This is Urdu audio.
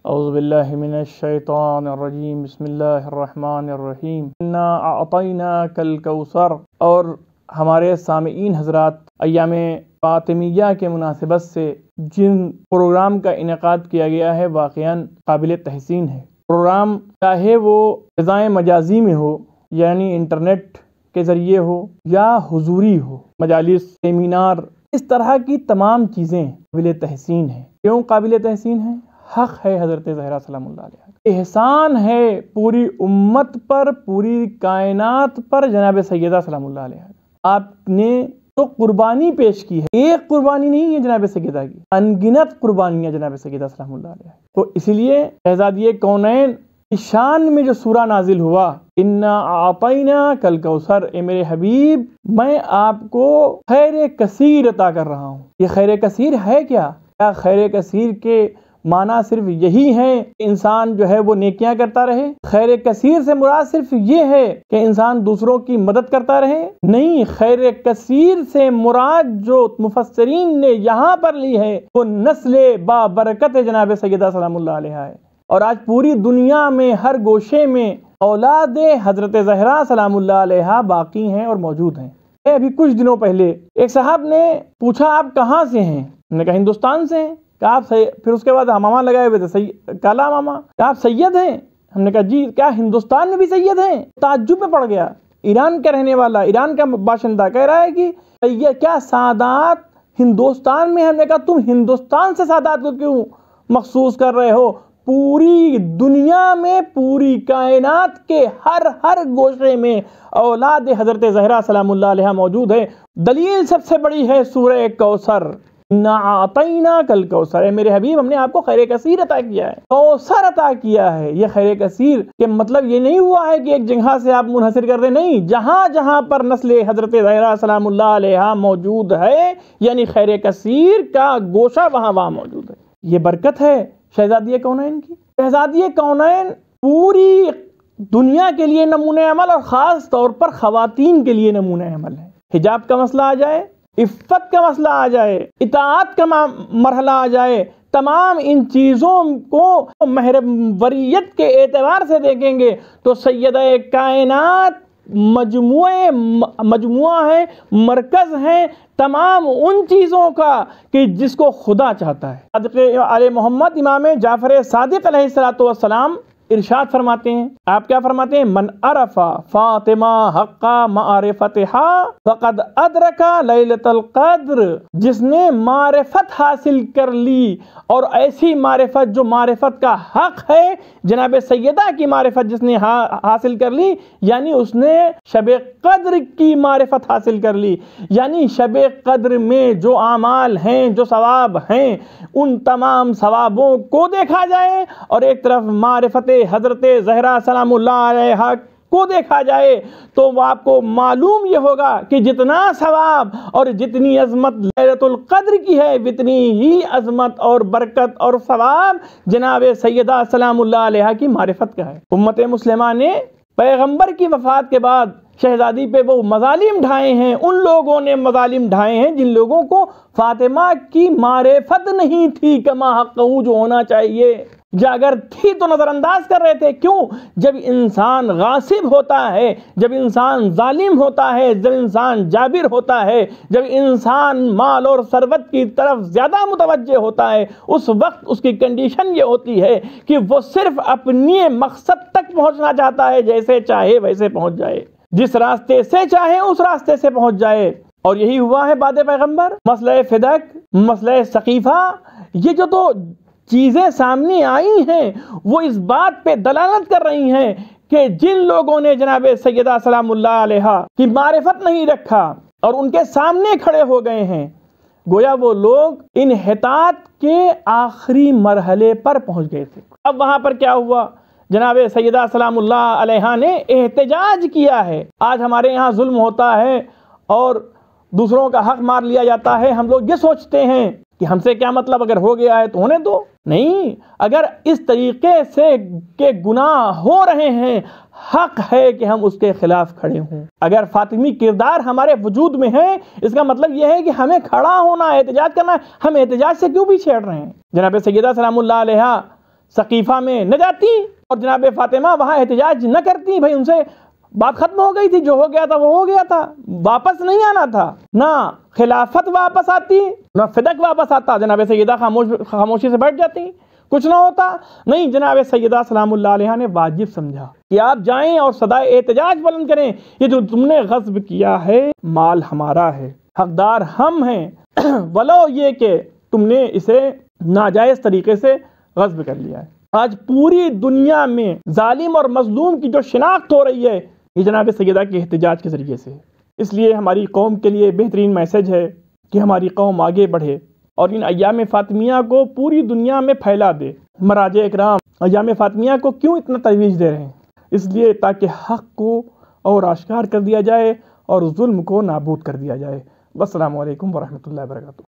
اعوذ باللہ من الشیطان الرجیم بسم اللہ الرحمن الرحیم انا اعطیناک الکوثر۔ اور ہمارے سامعین حضرات، ایام فاطمیہ کے مناسبت سے جن پروگرام کا انعقاد کیا گیا ہے واقعاً قابل تحسین ہے۔ پروگرام چاہے وہ فضائے مجازی میں ہو، یعنی انٹرنیٹ کے ذریعے ہو، یا حضوری ہو، مجالس، سیمینار، اس طرح کی تمام چیزیں قابل تحسین ہیں۔ کیوں قابل تحسین ہیں؟ حق ہے حضرت زہرا سلام اللہ علیہ، احسان ہے پوری امت پر، پوری کائنات پر جناب سیدہ سلام اللہ علیہ۔ آپ نے جو قربانی پیش کی ہے، ایک قربانی نہیں ہے جناب سیدہ کی، انگنت قربانیاں جناب سیدہ سلام اللہ علیہ۔ تو اس لیے شہزادی کونین کی شان میں جو سورہ نازل ہوا، انا اعطیناک الکوثر، اے میرے حبیب میں آپ کو خیر کثیر عطا کر رہا ہوں۔ یہ خیر کثیر ہے کیا خیر کثیر کے معنی صرف یہی ہے کہ انسان جو ہے وہ نیکیاں کرتا رہے؟ خیر کثیر سے مراد صرف یہ ہے کہ انسان دوسروں کی مدد کرتا رہے؟ نہیں، خیر کثیر سے مراد جو مفسرین نے یہاں پر لی ہے وہ نسل بابرکت جناب سیدہ سلام اللہ علیہ ہے۔ اور آج پوری دنیا میں ہر گوشے میں اولاد حضرت زہرا سلام اللہ علیہ باقی ہیں اور موجود ہیں۔ ابھی کچھ دنوں پہلے ایک صاحب نے پوچھا آپ کہاں سے ہیں؟ ہم نے کہا ہندوستان سے ہیں۔ کہا آپ پھر اس کے بعد ماما لگائے ہوئے تھے، کالا ماما، کہا آپ سید ہیں؟ ہم نے کہا جی، کیا ہندوستان میں بھی سید ہیں؟ تعجب میں پڑ گیا۔ ایران کا رہنے والا، ایران کا باشندہ کہہ رہا ہے کہ سید کیا سادات ہندوستان میں؟ ہم نے کہا تم ہندوستان سے سادات کو کیوں مخصوص کر رہے ہو؟ پوری دنیا میں، پوری کائنات کے ہر گوشے میں اولاد حضرت زہرا سلام اللہ علیہ موجود ہے۔ دلیل سب سے بڑی ہے سورہ کوثر، انا اعطیناک الکوثر، اے میرے حبیب ہم نے آپ کو خیر کثیر عطا کیا ہے، کوثر عطا کیا ہے۔ یہ خیر کثیر کے مطلب یہ نہیں ہوا ہے کہ ایک جگہ سے آپ منحصر کر دیں، نہیں، جہاں جہاں پر نسل حضرت زہرا سلام اللہ علیہ موجود ہے، یعنی خیر کثیر کا گوشہ وہاں موجود ہے۔ یہ برکت ہے شہزادی کونین کی۔ شہزادی کونین پوری دنیا کے لیے نمونہ عمل، اور خاص طور پر خواتین کے لیے نمونہ عمل ہے۔ حجاب کا مسئلہ آ جائے، عفت کا مسئلہ آ جائے، اطاعت کا مرحلہ آ جائے، تمام ان چیزوں کو محروریت کے اعتبار سے دیکھیں گے تو سیدہ کائنات مجموعہ ہے، مرکز ہے تمام ان چیزوں کا کہ جس کو خدا چاہتا ہے۔ صادق آل محمد امام جعفر صادق علیہ السلام ارشاد فرماتے ہیں، آپ کیا فرماتے ہیں؟ من عرف فاطمہ حق معرفتها فقد ادرک لیلۃ القدر، جس نے معرفت حاصل کر لی، اور ایسی معرفت جو معرفت کا حق ہے، جناب سیدہ کی معرفت جس نے حاصل کر لی، یعنی اس نے شب قدر کی معرفت حاصل کر لی۔ یعنی شب قدر میں جو اعمال ہیں، جو ثواب ہیں، ان تمام ثوابوں کو دیکھا جائے، اور ایک طرف معرفت حضرت زہرا سلام اللہ علیہ کو دیکھا جائے، تو وہ آپ کو معلوم یہ ہوگا کہ جتنا ثواب اور جتنی عظمت لیلۃ القدر کی ہے، اتنی ہی عظمت اور برکت اور ثواب جناب سیدہ سلام اللہ علیہ کی معرفت کا ہے۔ امت مسلمہ نے پیغمبر کی وفات کے بعد شہزادی پہ وہ مظالم ڈھائے ہیں، ان لوگوں نے مظالم ڈھائے ہیں جن لوگوں کو فاطمہ کی معرفت نہیں تھی کما حق جو ہونا چاہیے، یا اگر تھی تو نظر انداز کر رہے تھے۔ کیوں؟ جب انسان غاصب ہوتا ہے، جب انسان ظالم ہوتا ہے، جب انسان جابر ہوتا ہے، جب انسان مال اور ثروت کی طرف زیادہ متوجہ ہوتا ہے، اس وقت اس کی کنڈیشن یہ ہوتی ہے کہ وہ صرف اپنی مقصد تک پہنچنا چاہتا ہے، جیسے چاہے ویسے پہنچ جائے، جس راستے سے چاہے اس راستے سے پہنچ جائے۔ اور یہی ہوا ہے بعد پیغمبر۔ مسئلہ فدق، مسئلہ سقیفہ، یہ جو تو چیزیں سامنے آئی ہیں وہ اس بات پہ دلالت کر رہی ہیں کہ جن لوگوں نے جناب سیدہ سلام اللہ علیہ کی معرفت نہیں رکھا اور ان کے سامنے کھڑے ہو گئے ہیں، گویا وہ لوگ انحطاط کے آخری مرحلے پر پہنچ گئے تھے۔ اب وہاں پر کیا ہوا؟ جناب سیدہ سلام اللہ علیہ نے احتجاج کیا ہے۔ آج ہمارے یہاں ظلم ہوتا ہے اور دوسروں کا حق مار لیا جاتا ہے، ہم لوگ یہ سوچتے ہیں کہ ہم سے کیا مطلب، اگر ہو گیا ہے تو ہونے دو۔ نہیں، اگر اس طریقے سے کہ گناہ ہو رہے ہیں، حق ہے کہ ہم اس کے خلاف کھڑے ہوں۔ اگر فاطمی کردار ہمارے وجود میں ہے، اس کا مطلب یہ ہے کہ ہمیں کھڑا ہونا ہے، احتجاج کرنا ہے۔ ہم احتجاج سے کیوں پیچھے ہٹ رہے ہیں؟ جناب سیدہ سلام اللہ علیہ ثقیفہ میں نہ جاتی اور جناب فاطمہ وہاں احتجاج نہ کرتی، بھائی ان سے بات ختم ہو گئی تھی، جو ہو گیا تھا وہ ہو گیا تھا، واپس نہیں آنا تھا، نہ خلافت واپس آتی نہ فدق واپس آتا، جناب سیدہ خاموشی سے بیٹھ جاتی، کچھ نہ ہوتا۔ نہیں، جناب سیدہ سلام اللہ علیہ نے واجب سمجھا کہ آپ جائیں اور صدائے احتجاج بلند کریں، یہ جو تم نے غصب کیا ہے مال ہمارا ہے، حقدار ہم ہیں، ولو یہ کہ تم نے اسے ناجائز طریقے سے غصب کر لیا ہے۔ آج پوری دنیا میں ظالم اور مظلوم کی جو شناخت ہو رہی ہے یہ جناب سیدہ کے احتجاج کے ذریعے سے، اس لیے ہماری قوم کے لیے بہترین میسج ہے کہ ہماری قوم آگے بڑھے اور ان ایام فاطمیہ کو پوری دنیا میں پھیلا دے۔ مراجع اکرام ایام فاطمیہ کو کیوں اتنا ترویج دے رہے ہیں؟ اس لیے تاکہ حق کو اور آشکار کر دیا جائے اور ظلم کو نابود کر دیا جائے۔ والسلام علیکم ورحمۃ اللہ وبرکاتہ۔